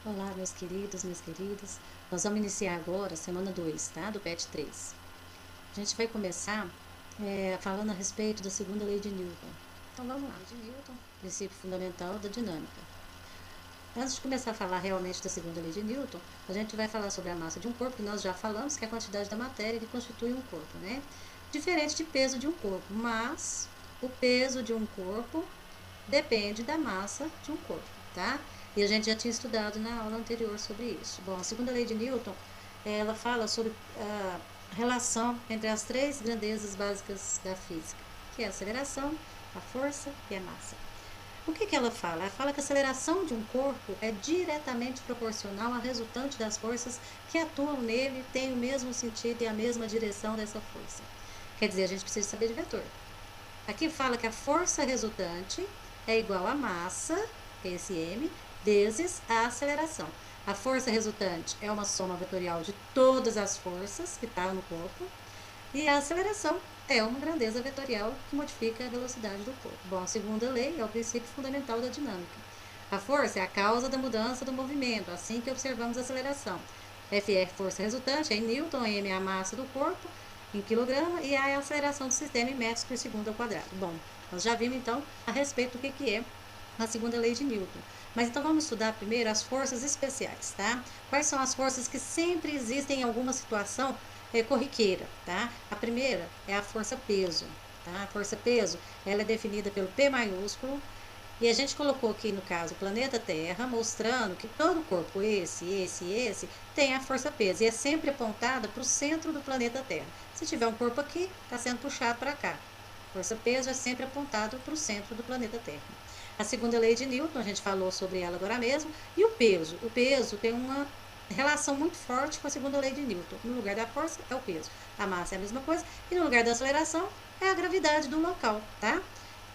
Olá, meus queridos, minhas queridas. Nós vamos iniciar agora a semana 2, tá? Do PET 3. A gente vai começar falando a respeito da segunda lei de Newton. Então vamos lá, de Newton, princípio fundamental da dinâmica. Antes de começar a falar realmente da segunda lei de Newton, a gente vai falar sobre a massa de um corpo, que nós já falamos, que é a quantidade da matéria que constitui um corpo, né? Diferente de peso de um corpo, mas o peso de um corpo depende da massa de um corpo, tá? E a gente já tinha estudado na aula anterior sobre isso. Bom, a segunda lei de Newton, ela fala sobre a relação entre as três grandezas básicas da física, que é a aceleração, a força e a massa. O que ela fala? Ela fala que a aceleração de um corpo é diretamente proporcional à resultante das forças que atuam nele, têm o mesmo sentido e a mesma direção dessa força. Quer dizer, a gente precisa saber de vetor. Aqui fala que a força resultante é igual à massa, esse m, vezes a aceleração. A força resultante é uma soma vetorial de todas as forças que estão no corpo, e a aceleração é uma grandeza vetorial que modifica a velocidade do corpo. Bom, a segunda lei é o princípio fundamental da dinâmica. A força é a causa da mudança do movimento, assim que observamos a aceleração. F é força resultante, é em Newton, M é a massa do corpo, em quilograma, e A é a aceleração do sistema em metros por segundo ao quadrado. Bom, nós já vimos então a respeito do que é a segunda lei de Newton. Mas então vamos estudar primeiro as forças especiais, tá? Quais são as forças que sempre existem em alguma situação corriqueira, tá? A primeira é a força peso, tá? A força peso, ela é definida pelo P maiúsculo, e a gente colocou aqui no caso o planeta Terra, mostrando que todo corpo, esse, tem a força peso, e é sempre apontada para o centro do planeta Terra. Se tiver um corpo aqui, está sendo puxado para cá. Força peso é sempre apontado para o centro do planeta Terra. A segunda lei de Newton, a gente falou sobre ela agora mesmo, e o peso. O peso tem uma relação muito forte com a segunda lei de Newton. No lugar da força é o peso. A massa é a mesma coisa, e no lugar da aceleração é a gravidade do local, tá?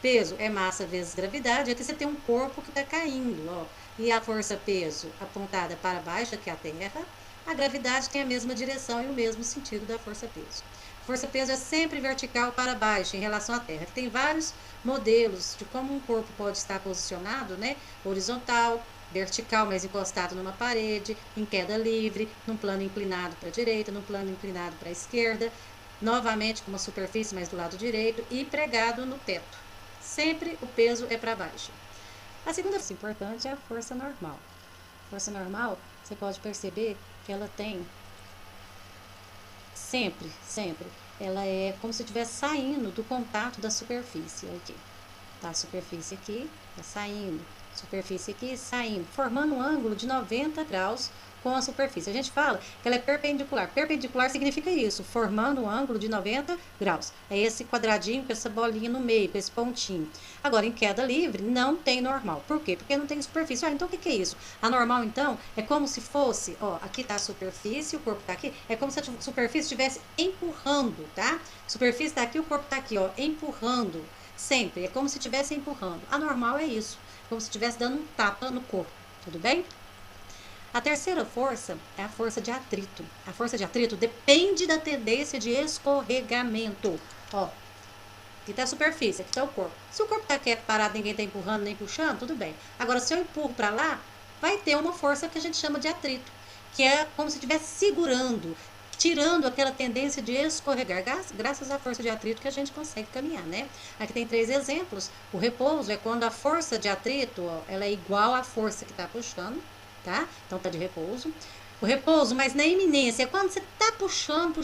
Peso é massa vezes gravidade. Aqui você tem um corpo que está caindo, ó, e a força peso apontada para baixo, que é a Terra. A gravidade tem a mesma direção e o mesmo sentido da força peso. Força peso é sempre vertical para baixo em relação à Terra. Tem vários modelos de como um corpo pode estar posicionado, né? Horizontal, vertical, mas encostado numa parede, em queda livre, num plano inclinado para a direita, num plano inclinado para a esquerda, novamente com uma superfície mais do lado direito e pregado no teto. Sempre o peso é para baixo. A segunda força importante é a força normal. Força normal, você pode perceber que ela tem sempre, ela é como se estivesse saindo do contato da superfície. Aqui, tá? A superfície aqui, tá saindo, superfície aqui, saindo, formando um ângulo de 90 graus com a superfície. A gente fala que ela é perpendicular. Perpendicular significa isso, formando um ângulo de 90 graus. É esse quadradinho com essa bolinha no meio, com esse pontinho. Agora, em queda livre, não tem normal. Por quê? Porque não tem superfície. Então, o que é isso? A normal, então, é como se fosse, ó, aqui tá a superfície, o corpo tá aqui, é como se a superfície estivesse empurrando, tá? A superfície tá aqui, o corpo tá aqui, ó, empurrando. Sempre, é como se estivesse empurrando. A normal é isso, como se estivesse dando um tapa no corpo, tudo bem? A terceira força é a força de atrito. A força de atrito depende da tendência de escorregamento. Ó, aqui está a superfície, aqui está o corpo. Se o corpo está quieto, parado, ninguém está empurrando nem puxando, tudo bem. Agora, se eu empurro para lá, vai ter uma força que a gente chama de atrito, que é como se estivesse segurando, tirando aquela tendência de escorregar, graças à força de atrito que a gente consegue caminhar, né? Aqui tem 3 exemplos. O repouso é quando a força de atrito, ó, ela é igual à força que está puxando, tá? Então tá de repouso. O repouso, mas na iminência, é quando você tá puxando,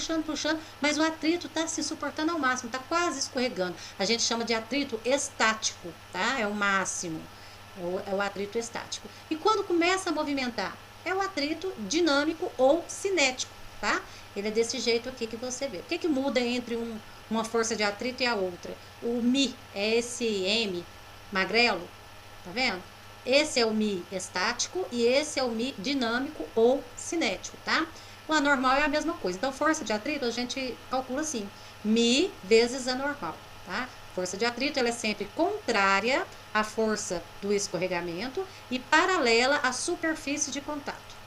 mas o atrito tá se suportando ao máximo, tá quase escorregando. A gente chama de atrito estático, tá? É o máximo. É o atrito estático. E quando começa a movimentar? É o atrito dinâmico ou cinético, tá? Ele é desse jeito aqui que você vê. O que muda entre uma força de atrito e a outra? O Mi é esse M magrelo, tá vendo? Esse é o Mi estático e esse é o Mi dinâmico ou cinético, tá? O anormal é a mesma coisa. Então, força de atrito a gente calcula assim: Mi vezes anormal, tá? Força de atrito ela é sempre contrária à força do escorregamento e paralela à superfície de contato.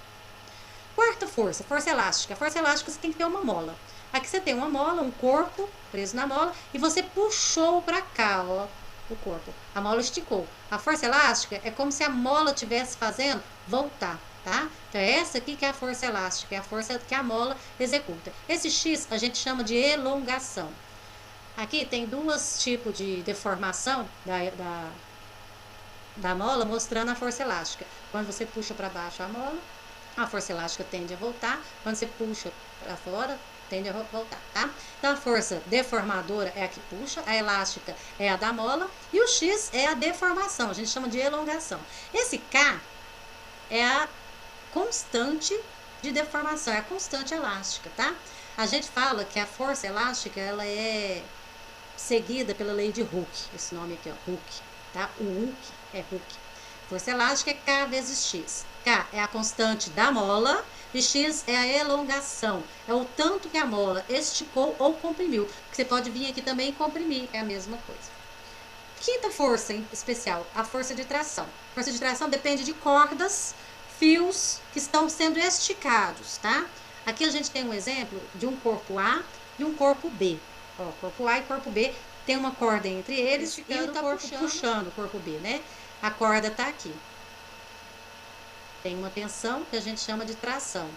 Quarta força, força elástica. Força elástica você tem que ter uma mola. Aqui você tem uma mola, um corpo preso na mola e você puxou para cá, ó, o corpo. A mola esticou. A força elástica é como se a mola estivesse fazendo voltar. tá? Então, é essa aqui que é a força elástica, é a força que a mola executa. Esse X a gente chama de elongação. Aqui tem dois tipos de deformação da mola, mostrando a força elástica. Quando você puxa para baixo a mola, a força elástica tende a voltar. Quando você puxa para fora, tende a voltar, tá? Então, a força deformadora é a que puxa, a elástica é a da mola, e o X é a deformação, a gente chama de elongação. Esse K é a constante de deformação, é a constante elástica, tá? A gente fala que a força elástica, ela é seguida pela lei de Hooke, esse nome aqui, ó, Hooke, tá? O Hooke é Hooke. Força elástica é K vezes X. K é a constante da mola e X é a elongação. É o tanto que a mola esticou ou comprimiu. Porque você pode vir aqui também e comprimir, é a mesma coisa. Quinta força especial, a força de tração. Força de tração depende de cordas, fios que estão sendo esticados, tá? Aqui a gente tem um exemplo de um corpo A e um corpo B. Ó, corpo A e corpo B tem uma corda entre eles e o corpo puxando o corpo B, né? A corda está aqui. Tem uma tensão que a gente chama de tração.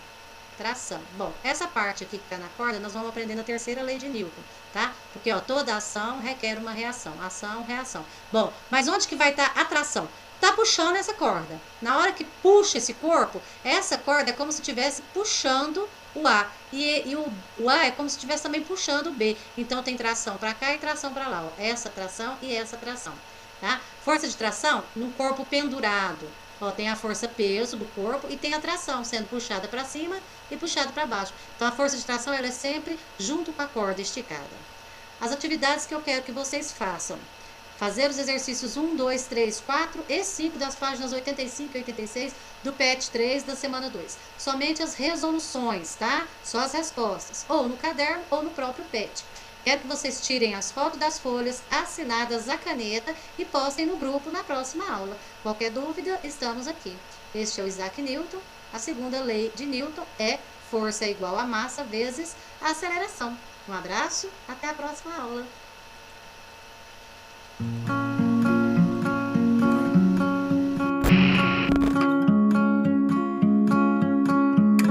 Tração. Bom, essa parte aqui que está na corda, nós vamos aprender na terceira lei de Newton, tá? Porque, ó, toda ação requer uma reação. Ação, reação. Bom, mas onde que vai estar a tração? Tá puxando essa corda. Na hora que puxa esse corpo, essa corda é como se estivesse puxando o A. E o A é como se estivesse também puxando o B. Então, tem tração para cá e tração para lá, ó. Essa tração e essa tração, tá? Força de tração no corpo pendurado. Ó, tem a força peso do corpo e tem a tração sendo puxada para cima e puxada para baixo. Então, a força de tração ela é sempre junto com a corda esticada. As atividades que eu quero que vocês façam. Fazer os exercícios 1, 2, 3, 4 e 5 das páginas 85 e 86 do PET 3 da semana 2. Somente as resoluções, tá? Só as respostas. Ou no caderno ou no próprio PET. Quero que vocês tirem as fotos das folhas assinadas à caneta e postem no grupo na próxima aula. Qualquer dúvida, estamos aqui. Este é o Isaac Newton. A segunda lei de Newton é força igual a massa vezes a aceleração. Um abraço, até a próxima aula.